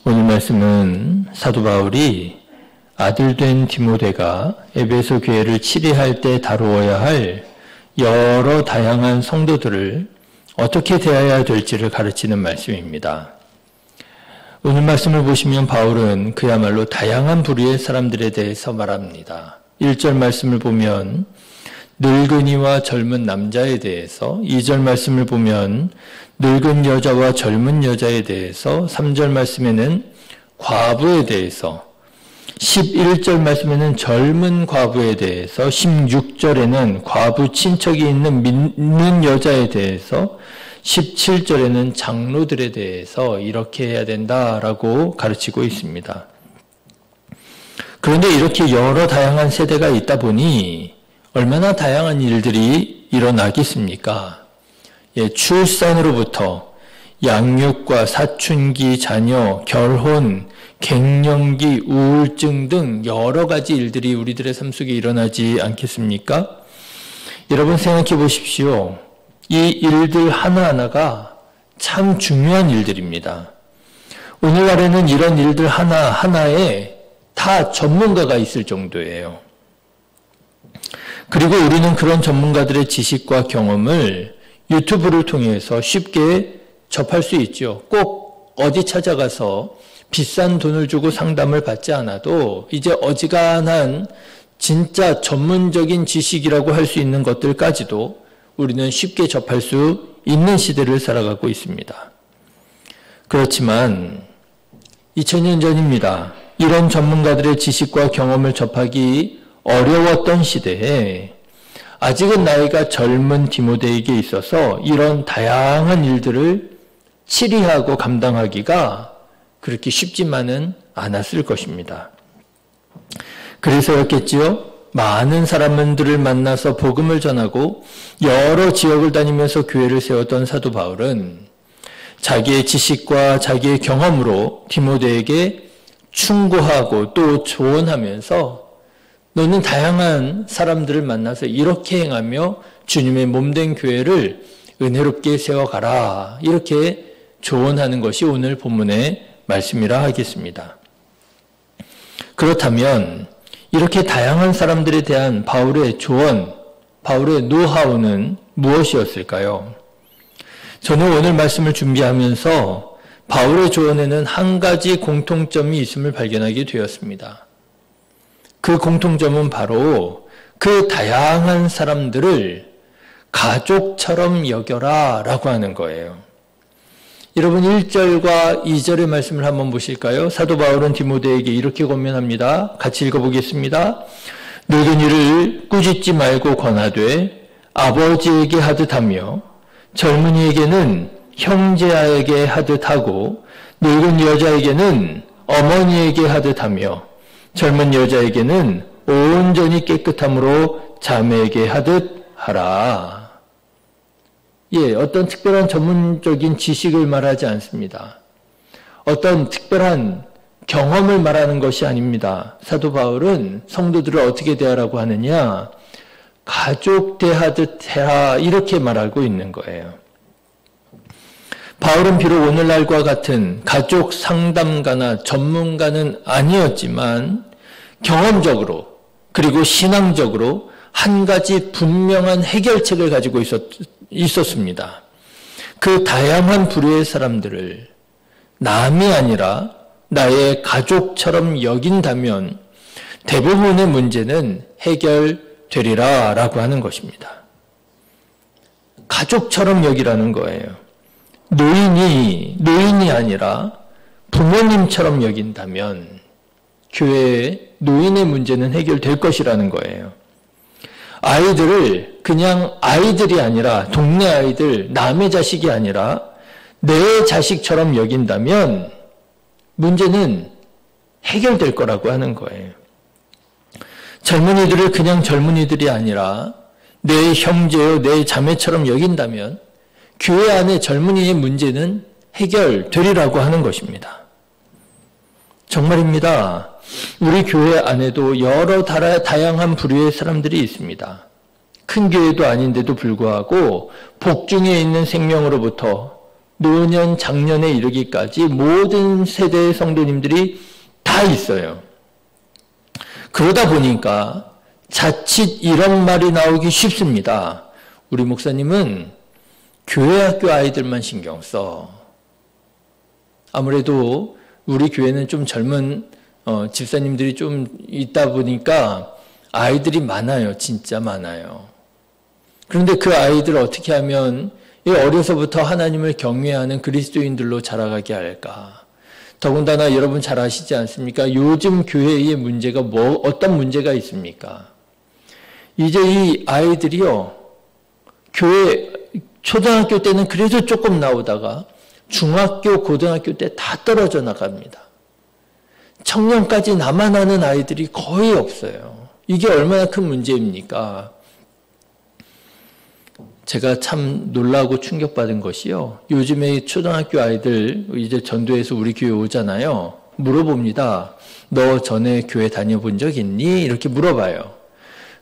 오늘 말씀은 사도 바울이 아들된 디모데가 에베소 교회를 치리할 때 다루어야 할 여러 다양한 성도들을 어떻게 대해야 될지를 가르치는 말씀입니다. 오늘 말씀을 보시면 바울은 그야말로 다양한 부류의 사람들에 대해서 말합니다. 1절 말씀을 보면 늙은이와 젊은 남자에 대해서, 2절 말씀을 보면 늙은 여자와 젊은 여자에 대해서, 3절 말씀에는 과부에 대해서, 11절 말씀에는 젊은 과부에 대해서, 16절에는 과부 친척이 있는 믿는 여자에 대해서, 17절에는 장로들에 대해서 이렇게 해야 된다라고 가르치고 있습니다. 그런데 이렇게 여러 다양한 세대가 있다 보니 얼마나 다양한 일들이 일어나겠습니까? 출산으로부터 양육과 사춘기, 자녀, 결혼, 갱년기, 우울증 등 여러 가지 일들이 우리들의 삶 속에 일어나지 않겠습니까? 여러분 생각해 보십시오. 이 일들 하나하나가 참 중요한 일들입니다. 오늘날에는 이런 일들 하나하나에 다 전문가가 있을 정도예요. 그리고 우리는 그런 전문가들의 지식과 경험을 유튜브를 통해서 쉽게 접할 수 있죠. 꼭 어디 찾아가서 비싼 돈을 주고 상담을 받지 않아도 이제 어지간한 진짜 전문적인 지식이라고 할 수 있는 것들까지도 우리는 쉽게 접할 수 있는 시대를 살아가고 있습니다. 그렇지만 2000년 전입니다. 이런 전문가들의 지식과 경험을 접하기 어려웠던 시대에 아직은 나이가 젊은 디모데에게 있어서 이런 다양한 일들을 치리하고 감당하기가 그렇게 쉽지만은 않았을 것입니다. 그래서였겠지요. 많은 사람들을 만나서 복음을 전하고 여러 지역을 다니면서 교회를 세웠던 사도 바울은 자기의 지식과 자기의 경험으로 디모데에게 충고하고 또 조언하면서 너는 다양한 사람들을 만나서 이렇게 행하며 주님의 몸된 교회를 은혜롭게 세워가라. 이렇게 조언하는 것이 오늘 본문의 말씀이라 하겠습니다. 그렇다면 이렇게 다양한 사람들에 대한 바울의 조언, 바울의 노하우는 무엇이었을까요? 저는 오늘 말씀을 준비하면서 바울의 조언에는 한 가지 공통점이 있음을 발견하게 되었습니다. 그 공통점은 바로 그 다양한 사람들을 가족처럼 여겨라 라고 하는 거예요. 여러분 1절과 2절의 말씀을 한번 보실까요? 사도 바울은 디모데에게 이렇게 권면합니다. 같이 읽어보겠습니다. 늙은이를 꾸짖지 말고 권하되 아버지에게 하듯 하며 젊은이에게는 형제에게 하듯 하고 늙은 여자에게는 어머니에게 하듯 하며 젊은 여자에게는 온전히 깨끗함으로 자매에게 하듯 하라. 어떤 특별한 전문적인 지식을 말하지 않습니다. 어떤 특별한 경험을 말하는 것이 아닙니다. 사도 바울은 성도들을 어떻게 대하라고 하느냐? 가족 대하듯 해라. 이렇게 말하고 있는 거예요. 바울은 비록 오늘날과 같은 가족 상담가나 전문가는 아니었지만 경험적으로 그리고 신앙적으로 한 가지 분명한 해결책을 가지고 있었습니다. 그 다양한 부류의 사람들을 남이 아니라 나의 가족처럼 여긴다면 대부분의 문제는 해결되리라 라고 하는 것입니다. 가족처럼 여기라는 거예요. 노인이 아니라 부모님처럼 여긴다면 교회의 노인의 문제는 해결될 것이라는 거예요. 아이들을 그냥 아이들이 아니라 동네 아이들, 남의 자식이 아니라 내 자식처럼 여긴다면 문제는 해결될 거라고 하는 거예요. 젊은이들을 그냥 젊은이들이 아니라 내 형제요, 내 자매처럼 여긴다면 교회 안에 젊은이의 문제는 해결되리라고 하는 것입니다. 정말입니다. 우리 교회 안에도 여러 다양한 부류의 사람들이 있습니다. 큰 교회도 아닌데도 불구하고 복중에 있는 생명으로부터 노년, 장년에 이르기까지 모든 세대의 성도님들이 다 있어요. 그러다 보니까 자칫 이런 말이 나오기 쉽습니다. 우리 목사님은 교회 학교 아이들만 신경 써. 아무래도 우리 교회는 좀 젊은 집사님들이 좀 있다 보니까 아이들이 많아요. 진짜 많아요. 그런데 그 아이들을 어떻게 하면 어려서부터 하나님을 경외하는 그리스도인들로 자라가게 할까? 더군다나 여러분 잘 아시지 않습니까? 요즘 교회의 문제가 어떤 문제가 있습니까? 이제 이 아이들이요, 교회, 초등학교 때는 그래도 조금 나오다가 중학교, 고등학교 때 다 떨어져 나갑니다. 청년까지 남아나는 아이들이 거의 없어요. 이게 얼마나 큰 문제입니까? 제가 참 놀라고 충격받은 것이요. 요즘에 초등학교 아이들 이제 전도해서 우리 교회 오잖아요. 물어봅니다. 너 전에 교회 다녀본 적 있니? 이렇게 물어봐요.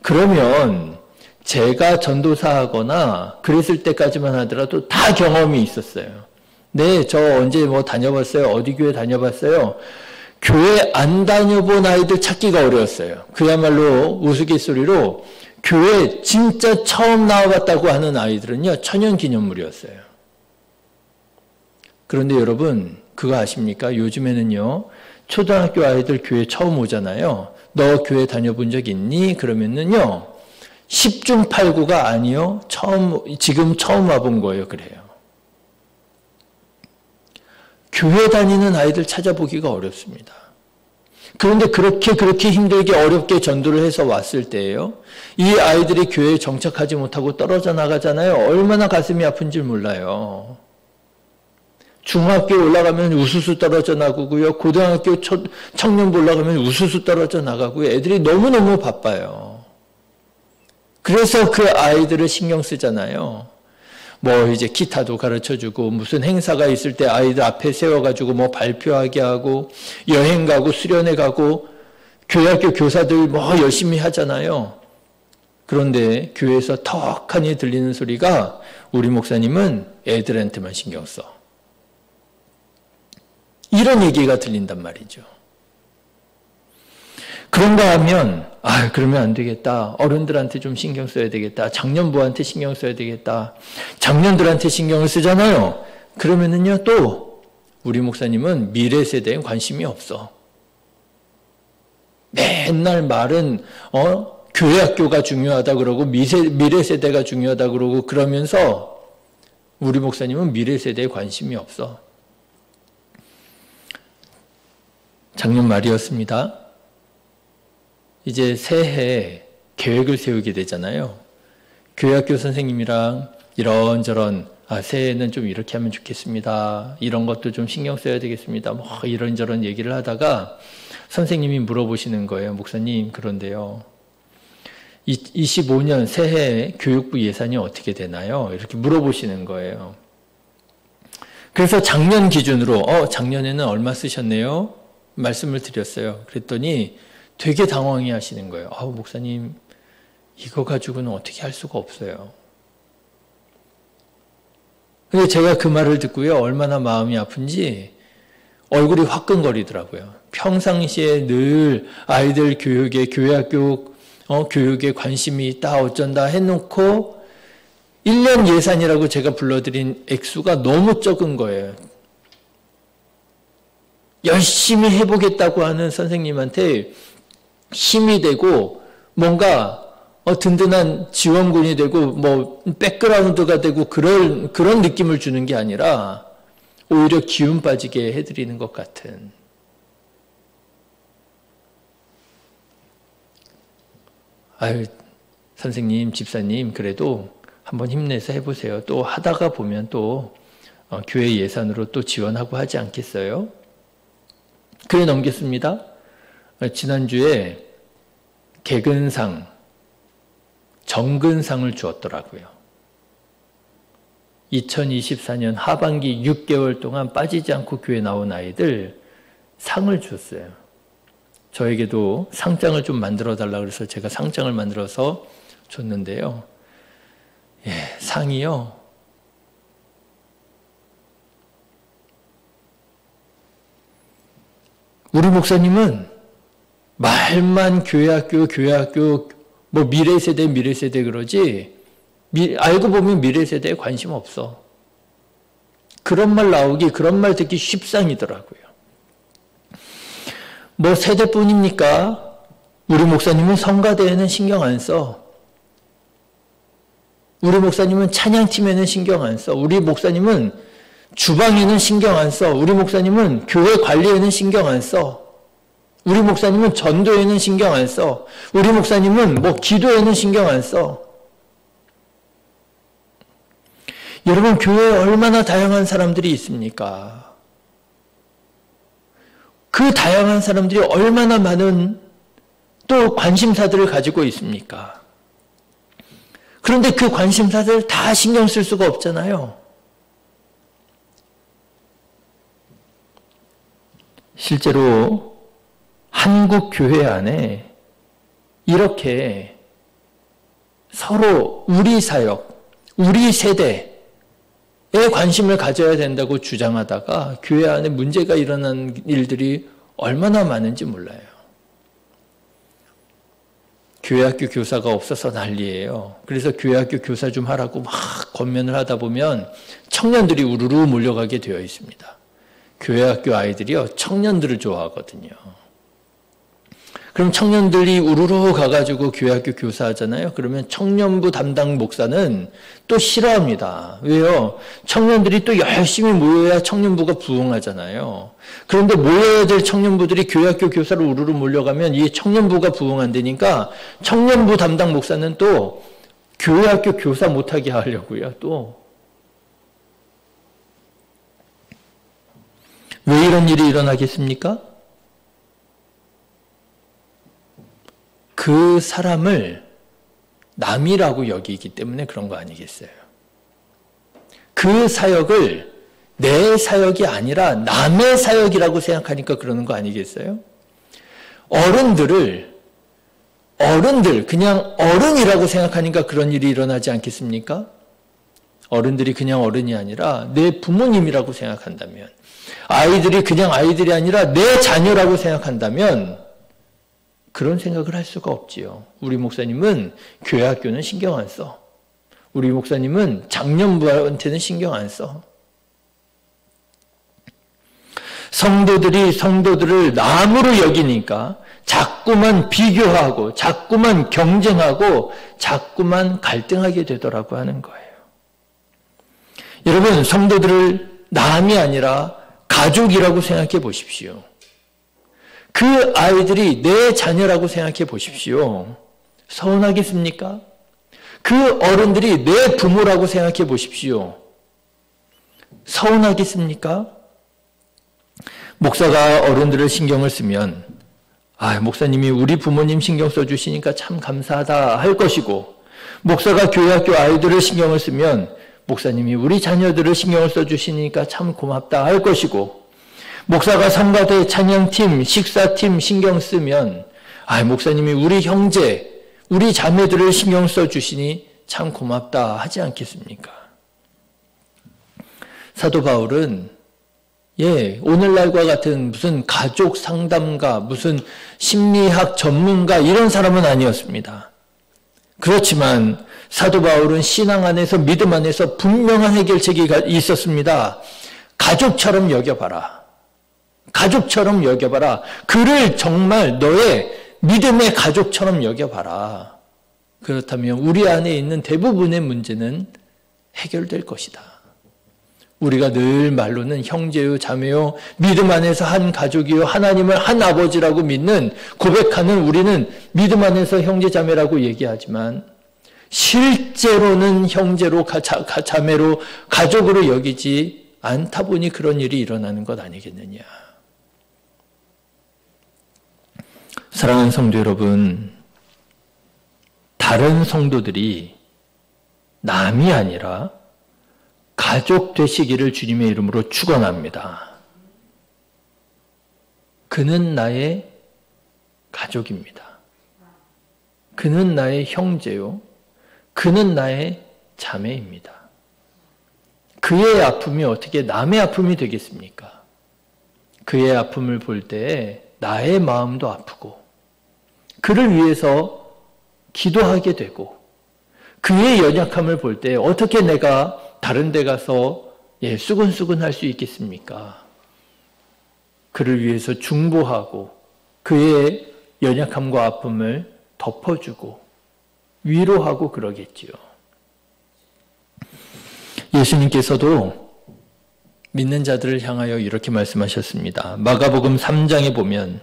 그러면 제가 전도사 하거나 그랬을 때까지만 하더라도 다 경험이 있었어요. 네, 저 언제 뭐 다녀봤어요? 어디 교회 다녀봤어요? 교회 안 다녀본 아이들 찾기가 어려웠어요. 그야말로 우스갯소리로 교회 진짜 처음 나와봤다고 하는 아이들은요, 천연기념물이었어요. 그런데 여러분, 그거 아십니까? 요즘에는요, 초등학교 아이들 교회 처음 오잖아요. 너 교회 다녀본 적 있니? 그러면은요, 10중 8구가 아니요, 지금 처음 와본 거예요. 그래요. 교회 다니는 아이들 찾아보기가 어렵습니다. 그런데 그렇게 힘들게 어렵게 전도를 해서 왔을 때예요. 이 아이들이 교회에 정착하지 못하고 떨어져 나가잖아요. 얼마나 가슴이 아픈지 몰라요. 중학교 올라가면 우수수 떨어져 나가고요. 고등학교 청년부 올라가면 우수수 떨어져 나가고요. 애들이 너무너무 바빠요. 그래서 그 아이들을 신경 쓰잖아요. 뭐 이제 기타도 가르쳐주고 무슨 행사가 있을 때 아이들 앞에 세워가지고 뭐 발표하게 하고 여행 가고 수련회 가고 교회학교 교사들 뭐 열심히 하잖아요. 그런데 교회에서 턱하니 들리는 소리가 우리 목사님은 애들한테만 신경 써. 이런 얘기가 들린단 말이죠. 그런가 하면 그러면 안 되겠다. 어른들한테 좀 신경 써야 되겠다. 장년부한테 신경 써야 되겠다. 장년들한테 신경을 쓰잖아요. 그러면은요, 또 우리 목사님은 미래 세대에 관심이 없어. 맨날 말은 교회 학교가 중요하다 그러고 미래 세대가 중요하다 그러고 그러면서 우리 목사님은 미래 세대에 관심이 없어. 작년 말이었습니다. 이제 새해 계획을 세우게 되잖아요. 교회학교 선생님이랑 이런저런 새해에는 좀 이렇게 하면 좋겠습니다. 이런 것도 좀 신경 써야 되겠습니다. 뭐 이런저런 얘기를 하다가 선생님이 물어보시는 거예요. 목사님, 그런데요. 25년 새해 교육부 예산이 어떻게 되나요? 이렇게 물어보시는 거예요. 그래서 작년 기준으로 작년에는 얼마 쓰셨네요? 말씀을 드렸어요. 그랬더니 되게 당황해 하시는 거예요. 목사님, 이거 가지고는 어떻게 할 수가 없어요. 근데 제가 그 말을 듣고요, 얼마나 마음이 아픈지 얼굴이 화끈거리더라고요. 평상시에 늘 아이들 교육에, 교회학교 교육에 관심이 있다, 어쩐다 해놓고 1년 예산이라고 제가 불러드린 액수가 너무 적은 거예요. 열심히 해보겠다고 하는 선생님한테 힘이 되고 뭔가 든든한 지원군이 되고 뭐 백그라운드가 되고 그런 느낌을 주는 게 아니라 오히려 기운 빠지게 해드리는 것 같은. 선생님, 집사님, 그래도 한번 힘내서 해보세요. 또 하다가 보면 또 교회 예산으로 또 지원하고 하지 않겠어요? 그래 넘겼습니다. 지난주에 개근상, 정근상을 주었더라고요. 2024년 하반기 6개월 동안 빠지지 않고 교회 나온 아이들 상을 줬어요. 저에게도 상장을 좀 만들어 달라고 해서 제가 상장을 만들어서 줬는데요. 상이요. 우리 목사님은 말만 교회학교, 뭐 미래세대 그러지, 알고 보면 미래세대에 관심 없어. 그런 말 나오기, 그런 말 듣기 쉽상이더라고요. 뭐 세대뿐입니까? 우리 목사님은 성가대에는 신경 안 써. 우리 목사님은 찬양팀에는 신경 안 써. 우리 목사님은 주방에는 신경 안 써. 우리 목사님은 교회 관리에는 신경 안 써. 우리 목사님은 전도에는 신경 안 써. 우리 목사님은 뭐 기도에는 신경 안 써. 여러분, 교회에 얼마나 다양한 사람들이 있습니까? 그 다양한 사람들이 얼마나 많은 또 관심사들을 가지고 있습니까? 그런데 그 관심사들 다 신경 쓸 수가 없잖아요. 실제로 한국 교회 안에 이렇게 서로 우리 사역, 우리 세대에 관심을 가져야 된다고 주장하다가 교회 안에 문제가 일어난 일들이 얼마나 많은지 몰라요. 교회학교 교사가 없어서 난리예요. 그래서 교회학교 교사 좀 하라고 막 권면을 하다 보면 청년들이 우르르 몰려가게 되어 있습니다. 교회학교 아이들이요, 청년들을 좋아하거든요. 그럼 청년들이 우르르 가가지고 교회학교 교사하잖아요. 그러면 청년부 담당 목사는 또 싫어합니다. 왜요? 청년들이 또 열심히 모여야 청년부가 부흥하잖아요. 그런데 모여야 될 청년부들이 교회학교 교사로 우르르 몰려가면 이 청년부가 부흥 안 되니까 청년부 담당 목사는 또 교회학교 교사 못하게 하려고요. 또 왜 이런 일이 일어나겠습니까? 그 사람을 남이라고 여기기 때문에 그런 거 아니겠어요? 그 사역을 내 사역이 아니라 남의 사역이라고 생각하니까 그러는 거 아니겠어요? 어른들, 그냥 어른이라고 생각하니까 그런 일이 일어나지 않겠습니까? 어른들이 그냥 어른이 아니라 내 부모님이라고 생각한다면, 아이들이 그냥 아이들이 아니라 내 자녀라고 생각한다면 그런 생각을 할 수가 없지요. 우리 목사님은 교회 학교는 신경 안 써. 우리 목사님은 장년부한테는 신경 안 써. 성도들이 성도들을 남으로 여기니까 자꾸만 비교하고 자꾸만 경쟁하고 자꾸만 갈등하게 되더라고 하는 거예요. 여러분, 성도들을 남이 아니라 가족이라고 생각해 보십시오. 그 아이들이 내 자녀라고 생각해 보십시오. 서운하겠습니까? 그 어른들이 내 부모라고 생각해 보십시오. 서운하겠습니까? 목사가 어른들을 신경을 쓰면, 목사님이 우리 부모님 신경 써주시니까 참 감사하다 할 것이고, 목사가 교회학교 아이들을 신경을 쓰면 목사님이 우리 자녀들을 신경을 써주시니까 참 고맙다 할 것이고, 목사가 성가대 찬양팀, 식사팀 신경 쓰면 목사님이 우리 형제, 우리 자매들을 신경 써주시니 참 고맙다 하지 않겠습니까? 사도 바울은 오늘날과 같은 무슨 가족 상담가, 무슨 심리학 전문가 이런 사람은 아니었습니다. 그렇지만 사도 바울은 신앙 안에서, 믿음 안에서 분명한 해결책이 있었습니다. 가족처럼 여겨봐라. 가족처럼 여겨봐라. 그를 정말 너의 믿음의 가족처럼 여겨봐라. 그렇다면 우리 안에 있는 대부분의 문제는 해결될 것이다. 우리가 늘 말로는 형제요 자매요 믿음 안에서 한 가족이요 하나님을 한 아버지라고 믿는, 고백하는 우리는 믿음 안에서 형제 자매라고 얘기하지만 실제로는 형제로 자매로 가족으로 여기지 않다 보니 그런 일이 일어나는 것 아니겠느냐. 사랑하는 성도 여러분, 다른 성도들이 남이 아니라 가족 되시기를 주님의 이름으로 축원합니다. 그는 나의 가족입니다. 그는 나의 형제요. 그는 나의 자매입니다. 그의 아픔이 어떻게 남의 아픔이 되겠습니까? 그의 아픔을 볼 때 나의 마음도 아프고 그를 위해서 기도하게 되고 그의 연약함을 볼 때 어떻게 내가 다른 데 가서 수근수근 할 수 있겠습니까? 그를 위해서 중보하고 그의 연약함과 아픔을 덮어주고 위로하고 그러겠지요. 예수님께서도 믿는 자들을 향하여 이렇게 말씀하셨습니다. 마가복음 3장에 보면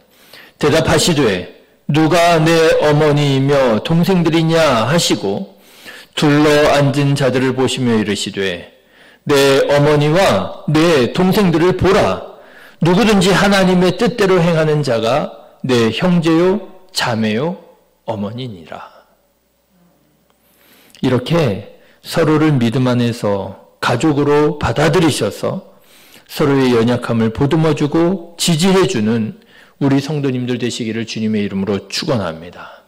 대답하시되 누가 내 어머니이며 동생들이냐 하시고 둘러 앉은 자들을 보시며 이르시되 내 어머니와 내 동생들을 보라. 누구든지 하나님의 뜻대로 행하는 자가 내 형제요 자매요 어머니니라. 이렇게 서로를 믿음 안에서 가족으로 받아들이셔서 서로의 연약함을 보듬어주고 지지해주는 우리 성도님들 되시기를 주님의 이름으로 축원합니다.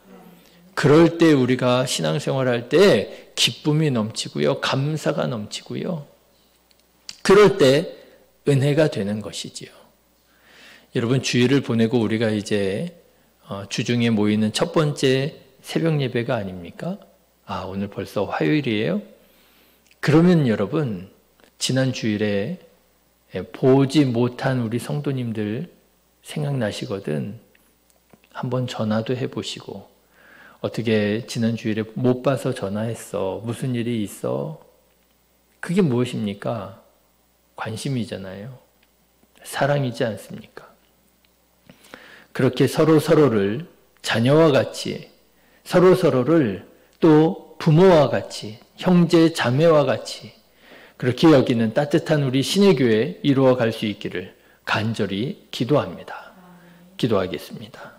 그럴 때 우리가 신앙생활할 때 기쁨이 넘치고요. 감사가 넘치고요. 그럴 때 은혜가 되는 것이지요. 여러분 주일을 보내고 우리가 이제 주중에 모이는 첫 번째 새벽 예배가 아닙니까? 오늘 벌써 화요일이에요? 그러면 여러분 지난 주일에 보지 못한 우리 성도님들 생각나시거든 한번 전화도 해보시고 어떻게 지난 주일에 못 봐서 전화했어? 무슨 일이 있어? 그게 무엇입니까? 관심이잖아요. 사랑이지 않습니까? 그렇게 서로를 자녀와 같이 서로를 또 부모와 같이 형제 자매와 같이 그렇게 여기는 따뜻한 우리 신의 교회 이루어 갈 수 있기를 간절히 기도합니다. 기도하겠습니다.